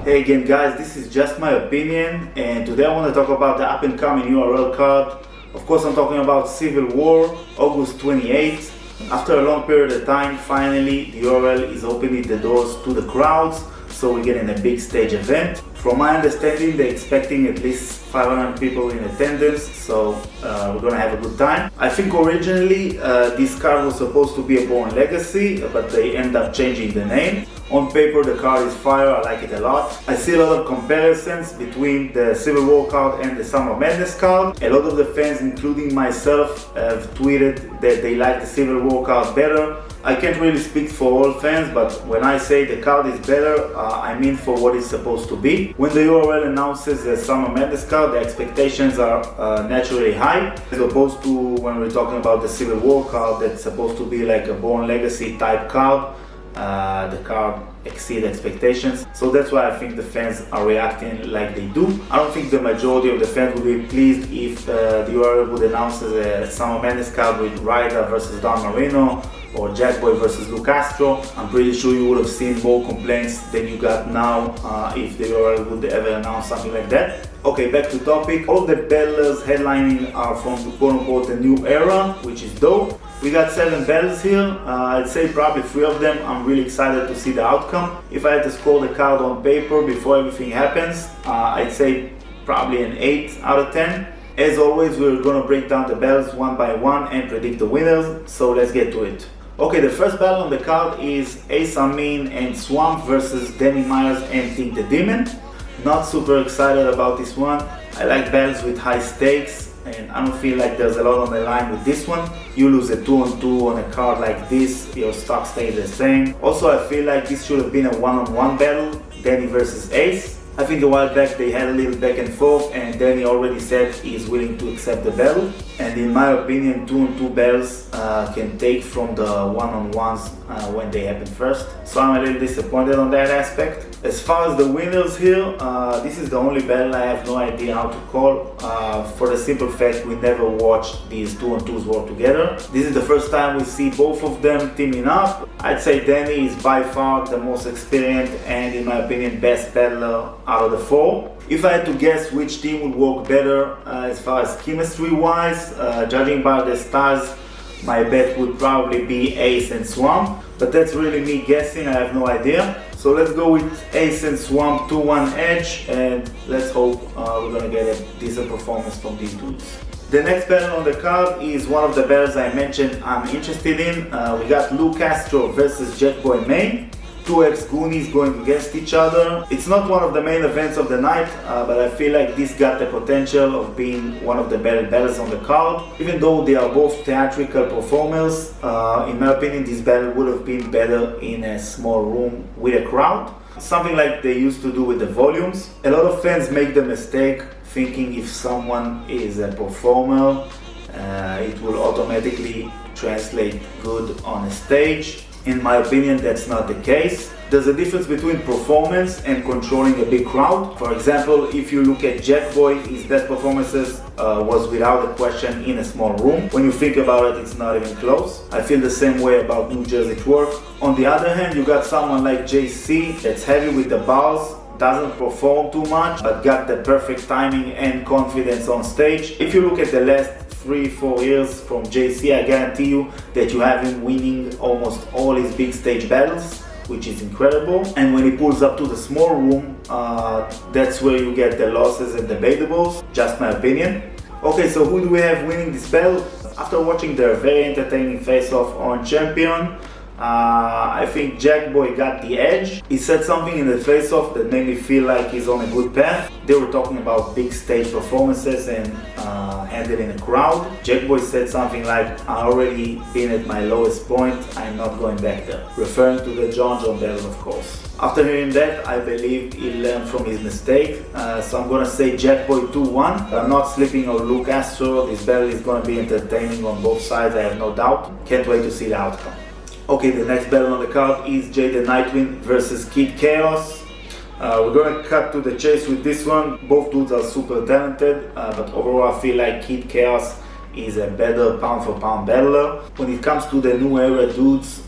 Hey again guys, this is just my opinion, and today I want to talk about the up and coming URL card. Of course I'm talking about Civil War, August 28th. After a long period of time, finally the URL is opening the doors to the crowds, so we're getting a big stage event. From my understanding, they're expecting at least 500 people in attendance, so we're gonna have a good time. I think originally this card was supposed to be a Born Legacy, but they end up changing the name. On paper the card is fire, I like it a lot. I see a lot of comparisons between the Civil War card and the Summer Madness card. A lot of the fans, including myself, have tweeted that they like the Civil War card better. I can't really speak for all fans, but when I say the card is better, I mean for what it's supposed to be. When the URL announces the Summer Madness card, the expectations are naturally high, as opposed to when we're talking about the Civil War card that's supposed to be like a Born Legacy type card. The card exceeds expectations, so that's why I think the fans are reacting like they do. I don't think the majority of the fans would be pleased if the URL would announce a Summer Madness card with Ryder versus Don Mourinho or JAKKBOY versus CASTRO. I'm pretty sure you would have seen more complaints than you got now if the URL would ever announce something like that. Okay, back to topic. All the battlers headlining are from the quote-unquote the new era, which is dope. We got 7 battles here. I'd say probably 3 of them I'm really excited to see the outcome. If I had to score the card on paper before everything happens, I'd say probably an 8 out of 10. As always, we're gonna break down the battles one by one and predict the winners, so let's get to it. Okay, the first battle on the card is AMIN and Swamp versus Danny Myers and Tink the Demon. Not super excited about this one. I like battles with high stakes, and I don't feel like there's a lot on the line with this one. You lose a 2-on-2 on a card like this, your stock stays the same. Also, I feel like this should have been a 1-on-1 battle, Danny versus Ace. I think a while back they had a little back and forth, and Danny already said he's willing to accept the battle. And in my opinion, 2-on-2 battles can take from the 1-on-1s when they happen first. So I'm a little disappointed on that aspect. As far as the winners here, this is the only battle I have no idea how to call, for the simple fact we never watched these 2-on-2s work together. This is the first time we see both of them teaming up. I'd say Danny is by far the most experienced and, in my opinion, best battler out of the 4. If I had to guess which team would work better as far as chemistry wise, judging by the stars, my bet would probably be Ace and Swamp, but that's really me guessing, I have no idea. So let's go with Ace and Swamp 2-1 edge, and let's hope we're gonna get a decent performance from these dudes. The next battle on the card is one of the battles I mentioned I'm interested in. We got CASTRO versus Jetboy MAINE. 2 ex-goonies going against each other. It's not one of the main events of the night, but I feel like this got the potential of being one of the better battles on the card. Even though they are both theatrical performers, in my opinion this battle would have been better in a small room with a crowd. Something like they used to do with the volumes. A lot of fans make the mistake thinking if someone is a performer, it will automatically translate good on a stage. In my opinion, that's not the case. There's a difference between performance and controlling a big crowd. For example, if you look at Jetboy, his best performances was without a question in a small room. When you think about it, it's not even close. I feel the same way about New Jersey Twork. On the other hand, you got someone like JC that's heavy with the bars, doesn't perform too much, but got the perfect timing and confidence on stage. If you look at the last 3-4 years from JC, I guarantee you that you have him winning almost all his big stage battles, which is incredible. And when he pulls up to the small room, that's where you get the losses and debatables, just my opinion. Okay, so who do we have winning this battle? After watching their very entertaining face-off on Champion, I think JAKKBOY got the edge. He said something in the face-off that made me feel like he's on a good path. They were talking about big stage performances and handling a crowd. JAKKBOY said something like, I already been at my lowest point, I'm not going back there. Referring to the John battle, of course. After hearing that, I believe he learned from his mistake. So I'm gonna say JAKKBOY 2-1. I'm not sleeping on CASTRO. This battle is gonna be entertaining on both sides, I have no doubt. Can't wait to see the outcome. Okay, the next battle on the card is Jay the Nightwing versus Kid Chaos. We're gonna cut to the chase with this one. Both dudes are super talented, but overall I feel like Kid Chaos is a better pound for pound battler. When it comes to the new era dudes,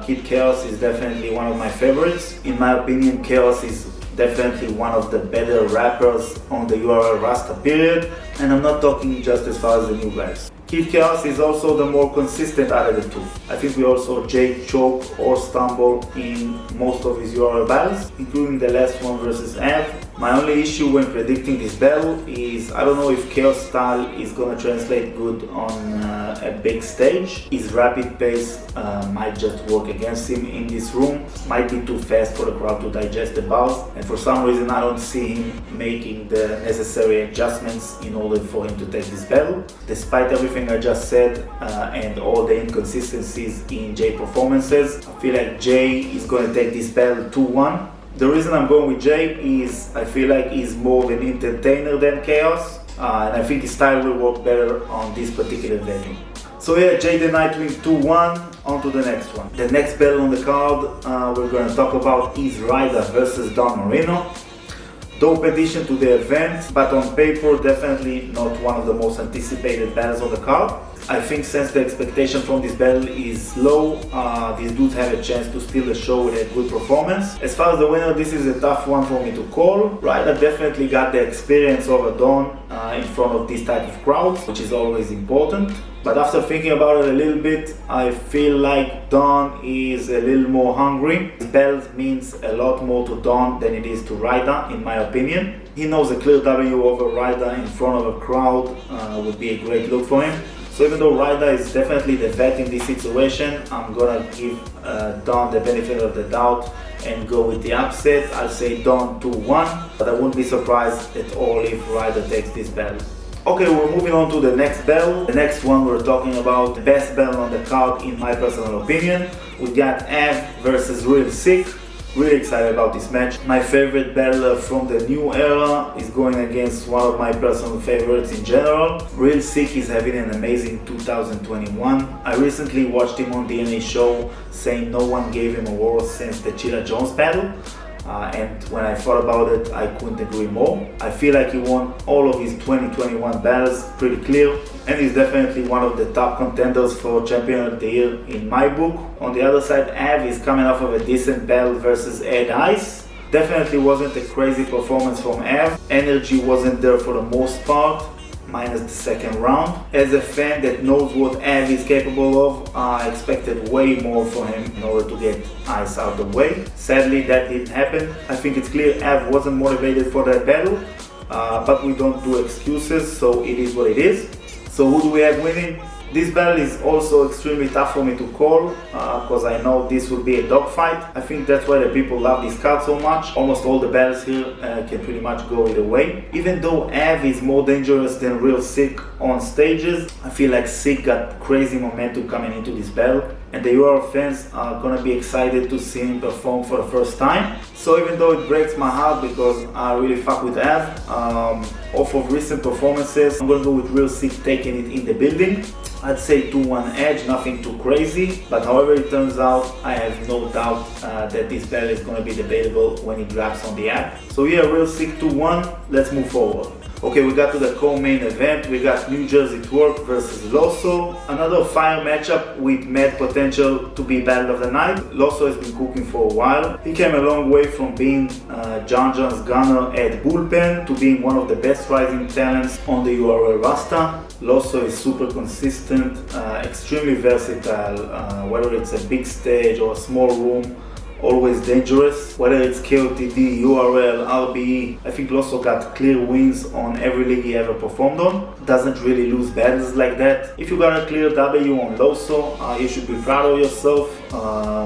Kid Chaos is definitely one of my favorites. In my opinion, Chaos is definitely one of the better rappers on the URL Rasta period, and I'm not talking just as far as the new guys. Kid Chaos is also the more consistent out of the two. I think we also Jake choke or stumble in most of his URL battles, including the last one versus Av. My only issue when predicting this battle is I don't know if Chaos style is gonna translate good on a big stage. His rapid pace might just work against him in this room, might be too fast for the crowd to digest the bars, and for some reason I don't see him making the necessary adjustments in order for him to take this battle. Despite everything I just said and all the inconsistencies in Jay performances, I feel like Jay is going to take this battle 2-1. The reason I'm going with Jay is I feel like he's more of an entertainer than Chaos, and I think his style will work better on this particular venue. So yeah, Jay the Nightwing 2-1, on to the next one. The next battle on the card we're going to talk about is RYDA versus Don Mourinho. Dope addition to the event, but on paper definitely not one of the most anticipated battles on the card. I think since the expectation from this battle is low, these dudes have a chance to steal the show with a good performance. As far as the winner, this is a tough one for me to call. Ryder definitely got the experience over Don in front of this type of crowds, which is always important. But after thinking about it a little bit, I feel like Don is a little more hungry. This battle means a lot more to Don than it is to Ryder, in my opinion. He knows a clear W over Ryder in front of a crowd would be a great look for him. So even though Ryder is definitely the vet in this situation, I'm gonna give Don the benefit of the doubt and go with the upset. I'll say Don 2-1, but I wouldn't be surprised at all if Ryder takes this battle. Okay, we're moving on to the next battle. The next one we're talking about the best battle on the card in my personal opinion. We got Av versus Real Sikh. Really excited about this match. My favorite battler from the new era is going against one of my personal favorites in general. Real Sikh is having an amazing 2021. I recently watched him on the NA show saying no one gave him awards since the Chilla Jones battle. And when I thought about it, I couldn't agree more. I feel like he won all of his 2021 battles pretty clear, and he's definitely one of the top contenders for Champion of the Year in my book. On the other side, Av is coming off of a decent battle versus Ed Ice. Definitely wasn't a crazy performance from Av. Energy wasn't there for the most part, minus the second round. As a fan that knows what Av is capable of, I expected way more from him in order to get Ice out of the way. Sadly, that didn't happen. I think it's clear Av wasn't motivated for that battle, but we don't do excuses, so it is what it is. So who do we have winning? This battle is also extremely tough for me to call because I know this will be a dogfight. I think that's why the people love this card so much. Almost all the battles here can pretty much go either way. Even though Av is more dangerous than Real Sikh on stages, I feel like Sikh got crazy momentum coming into this battle, and the URL fans are gonna be excited to see him perform for the first time. So even though it breaks my heart because I really fuck with Av, off of recent performances, I'm gonna go with Real Sikh taking it in the building. I'd say 2-1 edge, nothing too crazy, but however it turns out, I have no doubt that this battle is gonna be debatable when it drops on the app. So yeah, Real Sikh 2-1, let's move forward. Okay, we got to the co-main event. We got New Jersey Twork versus Loso. Another fire matchup with mad potential to be battle of the night. Loso has been cooking for a while. He came a long way from being John John's gunner at Bullpen to being one of the best rising talents on the URL Rasta. Loso is super consistent, extremely versatile, whether it's a big stage or a small room. Always dangerous, whether it's KOTD, URL, RBE. I think Loso got clear wins on every league he ever performed on. Doesn't really lose battles like that. If you got a clear W on Loso, you should be proud of yourself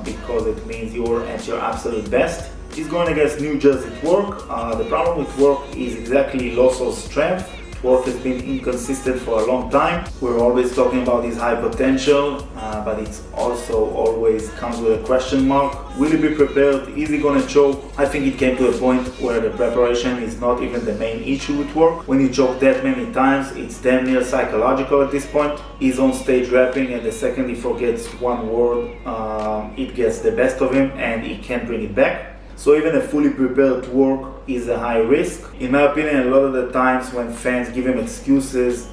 because it means you're at your absolute best. He's going against New Jerzey Twork. The problem with Twork is exactly Loso's strength. Twork has been inconsistent for a long time. We're always talking about his high potential, but it's also always comes with a question mark. Will he be prepared? Is he gonna choke? I think it came to a point where the preparation is not even the main issue with Twork. When you choke that many times, it's damn near psychological at this point. He's on stage rapping, and the second he forgets one word, it gets the best of him and he can't bring it back. So even a fully prepared Twork is a high risk. In my opinion, a lot of the times when fans give him excuses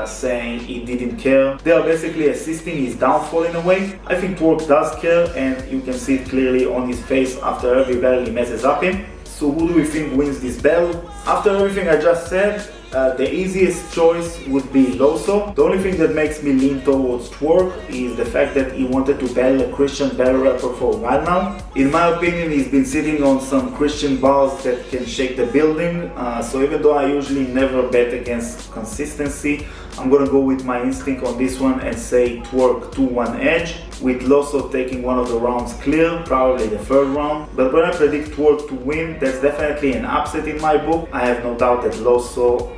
saying he didn't care, they are basically assisting his downfall in a way. I think Twork does care, and you can see it clearly on his face after every battle he messes up in. So who do we think wins this battle? After everything I just said, the easiest choice would be Loso. The only thing that makes me lean towards Twerk is the fact that he wanted to battle a Christian battle rapper for a while now. In my opinion, he's been sitting on some Christian bars that can shake the building. So even though I usually never bet against consistency, I'm gonna go with my instinct on this one and say Twerk 2-1 edge, with Loso taking one of the rounds clear, probably the third round. But when I predict Twerk to win, that's definitely an upset in my book. I have no doubt that Loso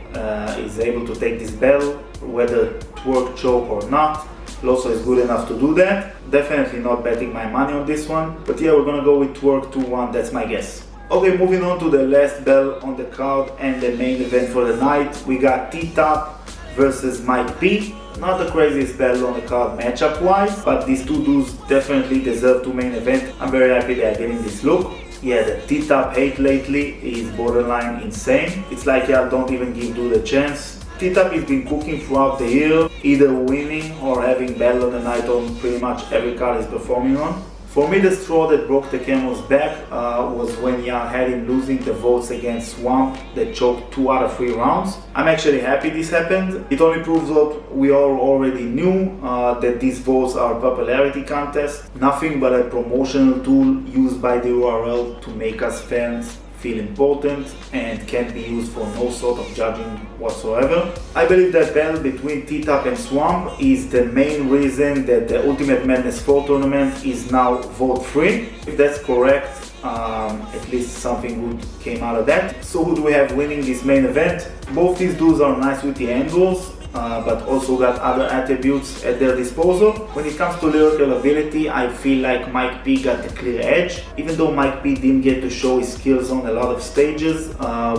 is able to take this battle, whether Twerk choke or not. Loso is good enough to do that. Definitely not betting my money on this one. But yeah, we're gonna go with Twerk 2-1, that's my guess. Okay, moving on to the last battle on the card and the main event for the night. We got T-Top versus Mike P. Not the craziest battle on the card matchup wise, but these two dudes definitely deserve to main event. I'm very happy they are getting this look. Yeah, the T-Top hate lately is borderline insane. It's like y'all don't even give dude a chance. T-Top has been cooking throughout the year, either winning or having battle of the night on pretty much every card he's performing on. For me, the straw that broke the camel's back was when Jan had him losing the votes against Swamp that choked 2 out of 3 rounds. I'm actually happy this happened. It only proves what we all already knew, that these votes are a popularity contest, nothing but a promotional tool used by the URL to make us fans feel important and can't be used for no sort of judging whatsoever. I believe that battle between T-Top and Swamp is the main reason that the Ultimate Madness 4 tournament is now vote free. If that's correct, at least something good came out of that. So who do we have winning this main event? Both these dudes are nice with the angles, but also got other attributes at their disposal. When it comes to lyrical ability, I feel like Mike P got the clear edge. Even though Mike P didn't get to show his skills on a lot of stages,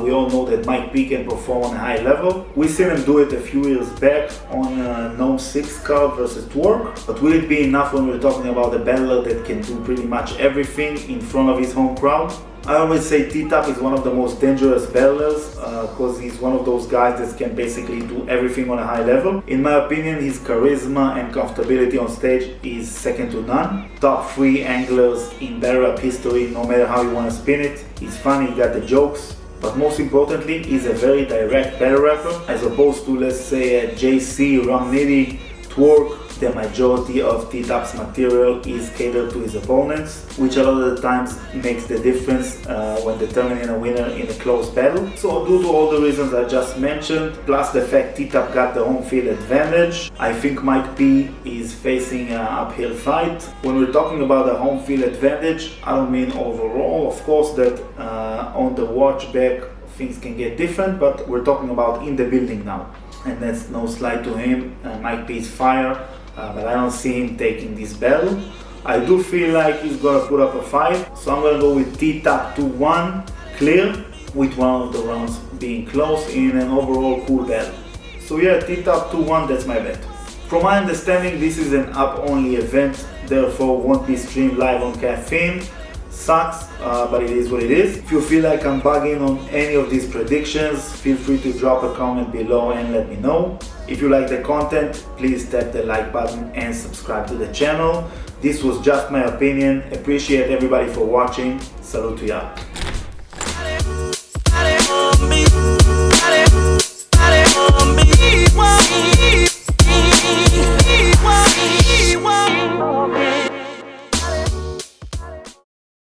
we all know that Mike P can perform on a high level. We seen him do it a few years back on Gnome 6 card versus Twerk, but will it be enough when we're talking about a battler that can do pretty much everything in front of his home crowd? I always say T-Top is one of the most dangerous battlers because he's one of those guys that can basically do everything on a high level. In my opinion, his charisma and comfortability on stage is second to none. Top 3 anglers in battle rap history, no matter how you want to spin it. He's funny, he got the jokes. But most importantly, he's a very direct battle rapper, as opposed to, let's say, a JC, Ram Nitty, Twerk. The majority of T-Top's material is catered to his opponents, which a lot of the times makes the difference when determining a winner in a close battle. So due to all the reasons I just mentioned, plus the fact T-Top got the home field advantage, I think Mike P is facing an uphill fight. When we're talking about a home field advantage, I don't mean overall. Of course that on the watch back things can get different, but we're talking about in the building now. And that's no slight to him. Mike P is fire. But I don't see him taking this battle. I do feel like he's gonna put up a fight, so I'm gonna go with T-Top 2-1 clear, with one of the rounds being close in an overall cool battle. So yeah, T-Top 2-1, that's my bet. From my understanding, this is an up-only event, therefore won't be streamed live on Caffeine. Sucks, but it is what it is. If you feel like I'm bugging on any of these predictions, feel free to drop a comment below and let me know. If you like the content, please tap the like button and subscribe to the channel. This was just my opinion. Appreciate everybody for watching. Salute to y'all.